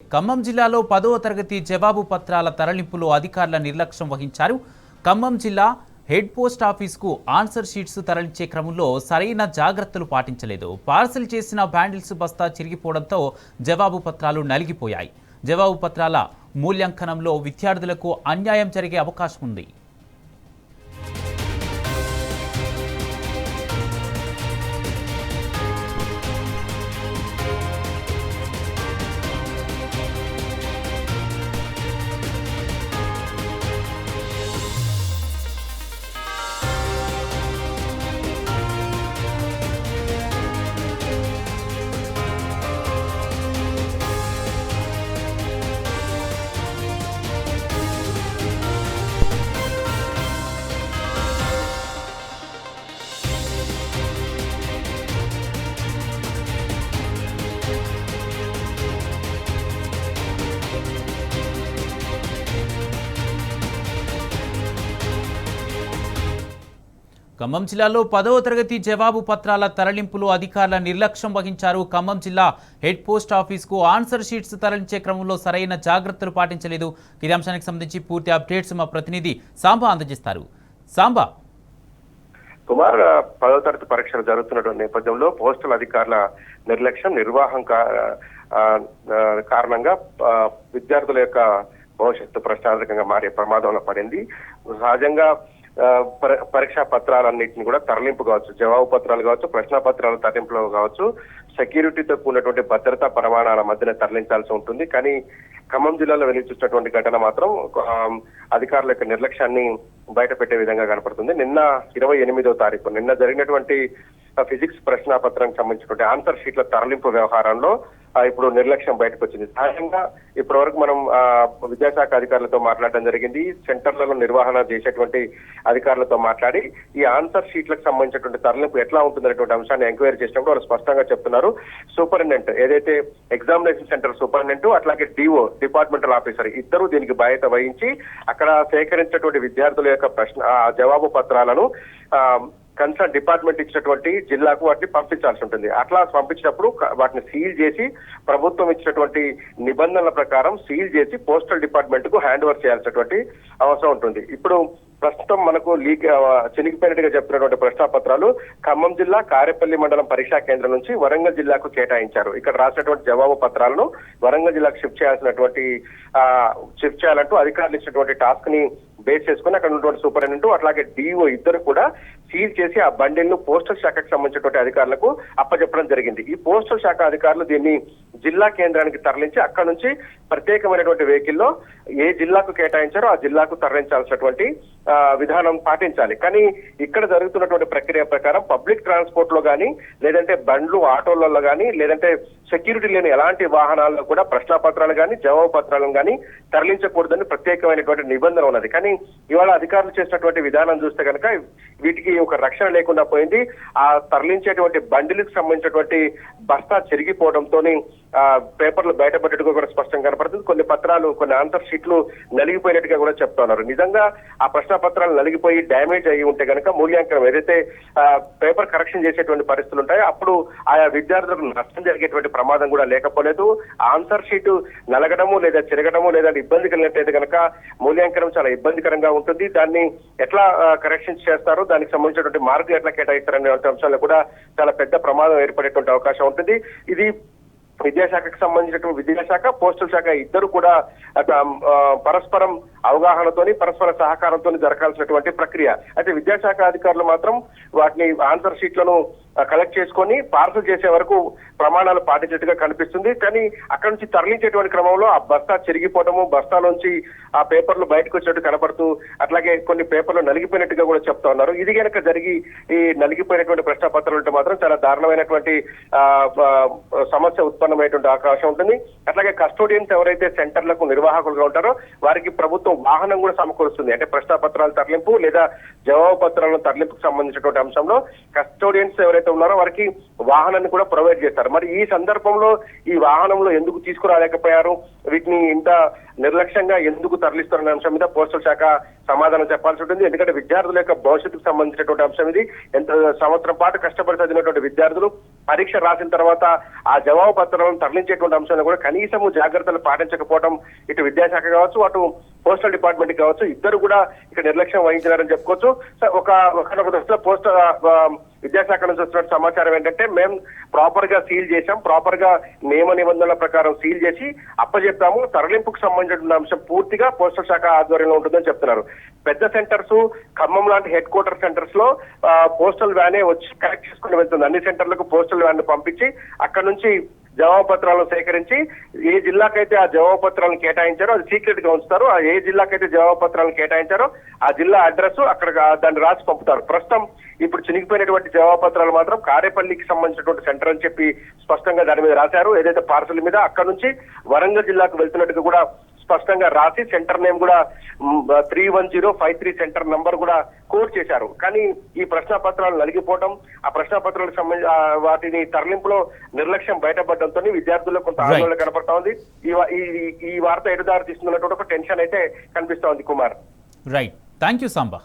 ఖమ్మం జిల్లాలో 10వ తరగతి జవాబు పత్రాల తరలింపులో అధికారుల నిర్లక్ష్యం వహించారు. ఖమ్మం జిల్లా హెడ్ పోస్ట్ ఆఫీస్కు ఆన్సర్ షీట్స్ తరలించే క్రమంలో సరైన జాగ్రత్తలు పాటించలేదు. పార్సల్ చేసిన బ్యాండిల్స్ బస్తా చిరిగిపోవడంతో జవాబు పత్రాలు నలిగిపోయాయి. జవాబు పత్రాల మూల్యాంకనంలో విద్యార్థులకు అన్యాయం జరిగే అవకాశం ఉంది. ఖమ్మం జిల్లాలో 10వ తరగతి జవాబు పత్రాల తరలింపులో అధికారుల నిర్లక్ష్యం వహించారు. ఖమ్మం జిల్లా హెడ్ పోస్ట్ ఆఫీస్కు ఆన్సర్ షీట్స్ తరలించే క్రమంలో సరైన జాగ్రత్తలు పాటించలేదు. ఇదే అంశానికి సంబంధించి పూర్తి అప్డేట్స్ మా ప్రతినిధి సాంబా అందజేస్తారు. సాంబా, కుమార్, 10వ తరగతి పరీక్షలు జరుగుతున్నటువంటి నేపథ్యంలో పోస్టల్ అధికారుల నిర్లక్ష్యం నిర్వాహం కారణంగా విద్యార్థుల యొక్క భవిష్యత్తు ప్రశ్నార్థకంగా మారే ప్రమాదంలో పడింది. సహజంగా పరీక్షా పత్రాలన్నింటినీ కూడా తరలింపు కావచ్చు, జవాబు పత్రాలు కావచ్చు, ప్రశ్న పత్రాల తరలింపులో కావచ్చు, సెక్యూరిటీతో కూడినటువంటి భద్రతా ప్రమాణాల మధ్యన తరలించాల్సి ఉంటుంది. కానీ ఖమ్మం జిల్లాలో వెలికి చూసినటువంటి ఘటన మాత్రం అధికారుల యొక్క నిర్లక్ష్యాన్ని బయట పెట్టే విధంగా కనపడుతుంది. నిన్న 28వ తారీఖు నిన్న జరిగినటువంటి ఫిజిక్స్ ప్రశ్నాపత్రానికి సంబంధించినటువంటి ఆన్సర్ షీట్ల తరలింపు వ్యవహారంలో ఇప్పుడు నిర్లక్ష్యం బయటకు వచ్చింది. సహజంగా ఇప్పటి వరకు మనం విద్యాశాఖ అధికారులతో మాట్లాడడం జరిగింది. సెంటర్లలో నిర్వహణ చేసేటువంటి అధికారులతో మాట్లాడి ఈ ఆన్సర్ షీట్లకు సంబంధించినటువంటి తరలింపు ఎట్లా ఉంటుందనేటువంటి అంశాన్ని ఎంక్వైరీ చేసినప్పుడు వాళ్ళు స్పష్టంగా చెప్తున్నారు. సూపరింటెండెంట్ ఏదైతే ఎగ్జామినేషన్ సెంటర్ సూపరింటెండెంట్ అట్లాగే డిఓ డిపార్ట్మెంటల్ ఆఫీసర్ ఇద్దరు దీనికి బాధ్యత వహించి అక్కడ సేకరించినటువంటి విద్యార్థుల యొక్క జవాబు పత్రాలను కన్సర్న్ డిపార్ట్మెంట్ ఇచ్చినటువంటి జిల్లాకు వాటిని పంపించాల్సి ఉంటుంది. అట్లా పంపించినప్పుడు వాటిని సీల్ చేసి ప్రభుత్వం ఇచ్చినటువంటి నిబంధనల ప్రకారం సీల్ చేసి పోస్టల్ డిపార్ట్మెంట్ కు హ్యాండ్ ఓవర్ చేయాల్సినటువంటి అవసరం ఉంటుంది. ఇప్పుడు ప్రస్తుతం మనకు చినిగిపోయినట్టుగా చెప్తున్నటువంటి ప్రశ్నాపత్రాలు ఖమ్మం జిల్లా కారేపల్లి మండలం పరీక్షా కేంద్రం నుంచి వరంగల్ జిల్లాకు కేటాయించారు. ఇక్కడ రాసినటువంటి జవాబు పత్రాలను వరంగల్ జిల్లాకు షిఫ్ట్ చేయాలంటూ అధికారులు ఇచ్చినటువంటి టాస్క్ ని బేస్ చేసుకుని అక్కడ ఉన్నటువంటి సూపరింటెండెంట్ అట్లాగే డిఓ ఇద్దరు కూడా సీల్ చేసి ఆ బండిల్ ను పోస్టల్ శాఖకు సంబంధించినటువంటి అధికారులకు అప్పచెప్పడం జరిగింది. ఈ పోస్టల్ శాఖ అధికారులు దీన్ని జిల్లా కేంద్రానికి తరలించి అక్కడ నుంచి ప్రత్యేకమైనటువంటి వెహికల్లో ఏ జిల్లాకు కేటాయించారో ఆ జిల్లాకు తరలించాల్సినటువంటి విధానం పాటించాలి. కానీ ఇక్కడ జరుగుతున్నటువంటి ప్రక్రియ ప్రకారం పబ్లిక్ ట్రాన్స్పోర్ట్ లో కానీ లేదంటే బండ్లు ఆటోలలో కానీ లేదంటే సెక్యూరిటీ లేని ఎలాంటి వాహనాల్లో కూడా ప్రశ్నాపత్రాలు కానీ జవాబు పత్రాలను కానీ తరలించకూడదని ప్రత్యేకమైనటువంటి నిబంధన ఉన్నది. కానీ ఇవాళ అధికారులు చేసినటువంటి విధానం చూస్తే కనుక వీటికి ఒక రక్షణ లేకుండా పోయింది. ఆ తరలించేటువంటి బండిలకు సంబంధించినటువంటి బస్తా చెరిగిపోవడంతో పేపర్లు బయటపడ్డట్టుగా కూడా స్పష్టంగా కనపడుతుంది. కొన్ని పత్రాలు కొన్ని ఆన్సర్ షీట్లు నలిగిపోయినట్టుగా కూడా చెప్తా ఉన్నారు. నిజంగా ఆ ప్రశ్న పత్రాలు నలిగిపోయి డ్యామేజ్ అయ్యి ఉంటే కనుక మూల్యాంకనం ఏదైతే పేపర్ కరెక్షన్ చేసేటువంటి పరిస్థితులు ఉంటాయో అప్పుడు ఆయా విద్యార్థులకు నష్టం జరిగేటువంటి ప్రమాదం కూడా లేకపోలేదు. ఆన్సర్ షీటు నలగడము లేదా చెరగడము లేదా ఇబ్బంది కలిగినట్టయితే కనుక మూల్యాంకనం చాలా ఇబ్బందికరంగా ఉంటుంది. దాన్ని ఎట్లా కరెక్షన్స్ చేస్తారో దానికి సంబంధించినటువంటి మార్కులు ఎట్లా కేటాయిస్తారనే అంశాల్లో కూడా చాలా పెద్ద ప్రమాదం ఏర్పడేటువంటి అవకాశం ఉంటుంది. ఇది విద్యాశాఖకు సంబంధించినటువంటి విద్యాశాఖ పోస్టల్ శాఖ ఇద్దరు కూడా పరస్పరం అవగాహనతోని పరస్పర సహకారంతో జరగాల్సినటువంటి ప్రక్రియ. అయితే విద్యాశాఖ అధికారులు మాత్రం వాటిని ఆన్సర్ షీట్లను కలెక్ట్ చేసుకొని పార్సల్ చేసే వరకు ప్రమాణాలు పాటించేట్టుగా కనిపిస్తుంది. కానీ అక్కడ నుంచి తరలించేటువంటి క్రమంలో ఆ బస్తా చెరిగిపోవడము, బస్తాలోంచి ఆ పేపర్లు బయటకు వచ్చేట్టు కనపడుతూ అట్లాగే కొన్ని పేపర్లు నలిగిపోయినట్టుగా కూడా చెప్తా ఉన్నారు. ఇది కనుక జరిగి ఈ నలిగిపోయినటువంటి ప్రశ్నపత్రాలు ఉంటే మాత్రం చాలా దారుణమైనటువంటి సమస్య ఉత్పన్నమైనటువంటి అవకాశం ఉంటుంది. అట్లాగే కస్టోడియన్స్ ఎవరైతే సెంటర్లకు నిర్వాహకులుగా ఉంటారో వారికి ప్రభుత్వం వాహనం కూడా సమకూరుస్తుంది. అంటే ప్రశ్నపత్రాల తరలింపు లేదా జవాబు పత్రాలను తరలింపుకు సంబంధించినటువంటి అంశంలో కస్టోడియన్స్ ఎవరైతే ఉన్నారో వారికి వాహనాన్ని కూడా ప్రొవైడ్ చేస్తారు. మరి ఈ సందర్భంలో ఈ వాహనంలో ఎందుకు తీసుకురాలేకపోయారు, వీటిని ఇంత నిర్లక్ష్యంగా ఎందుకు తరలిస్తున్న అంశం మీద పోస్టల్ శాఖ సమాధానం చెప్పాల్సి ఉంటుంది. ఎందుకంటే విద్యార్థుల యొక్క భవిష్యత్తుకు సంబంధించినటువంటి అంశం ఇది. ఎంత సంవత్సరం పాటు కష్టపడి చదివినటువంటి విద్యార్థులు పరీక్ష రాసిన తర్వాత ఆ జవాబు పత్రాలను తరలించేటువంటి అంశాలను కూడా కనీసము జాగ్రత్తలు పాటించకపోవడం ఇటు విద్యాశాఖ కావచ్చు, అటు పోస్టల్ డిపార్ట్మెంట్ కావచ్చు, ఇద్దరు కూడా ఇక్కడ నిర్లక్ష్యం వహించినారని చెప్పుకోవచ్చు. ఒక దశలో విద్యాశాఖ నుంచి వచ్చిన సమాచారం ఏంటంటే, మేము ప్రాపర్ గా సీల్ చేశాం, ప్రాపర్ గా నియమ నిబంధనల ప్రకారం సీల్ చేసి అప్పచెప్తాము, తరలింపుకు సంబంధించిన అంశం పూర్తిగా పోస్టల్ శాఖ ఆధ్వర్యంలో ఉంటుందని చెప్తున్నారు. పెద్ద సెంటర్స్, ఖమ్మం లాంటి హెడ్ క్వార్టర్ సెంటర్స్ లో పోస్టల్ వ్యానే వచ్చి కలెక్ట్ చేసుకుని వెళ్తుంది. అన్ని సెంటర్లకు పోస్టల్ వ్యాన్ పంపించి అక్కడ నుంచి జవాబు పత్రాలను సేకరించి ఏ జిల్లాకైతే ఆ జవాబు పత్రాలను కేటాయించారో అది సీక్రెట్ గా ఉంచుతారు. ఆ ఏ జిల్లాకైతే జవాబు పత్రాలను కేటాయించారో ఆ జిల్లా అడ్రస్ అక్కడ దాన్ని రాసి పంపుతారు. ప్రస్తుతం ఇప్పుడు చినిగిపోయినటువంటి జవాబు పత్రాలు మాత్రం కారేపల్లికి సంబంధించినటువంటి సెంటర్ అని చెప్పి స్పష్టంగా దాని మీద రాశారు. ఏదైతే పార్సల్ మీద అక్కడ నుంచి వరంగల్ జిల్లాకు వెళ్తున్నట్టుగా కూడా స్పష్టంగా రాసి సెంటర్ నేమ్ కూడా 31053 సెంటర్ నంబర్ కూడా కోడ్ చేశారు. కానీ ఈ ప్రశ్న పత్రాలు నలిగిపోవడం, ఆ ప్రశ్న పత్రాలకు సంబంధించి వాటిని తరలింపులో నిర్లక్ష్యం బయటపడడంతో విద్యార్థుల్లో కొంత ఆందోళన కనపడతా ఉంది. ఈ వార్త ఎటుదారి తీస్తున్నటువంటి ఒక టెన్షన్ అయితే కనిపిస్తా ఉంది Kumar. Right, thank you Samba.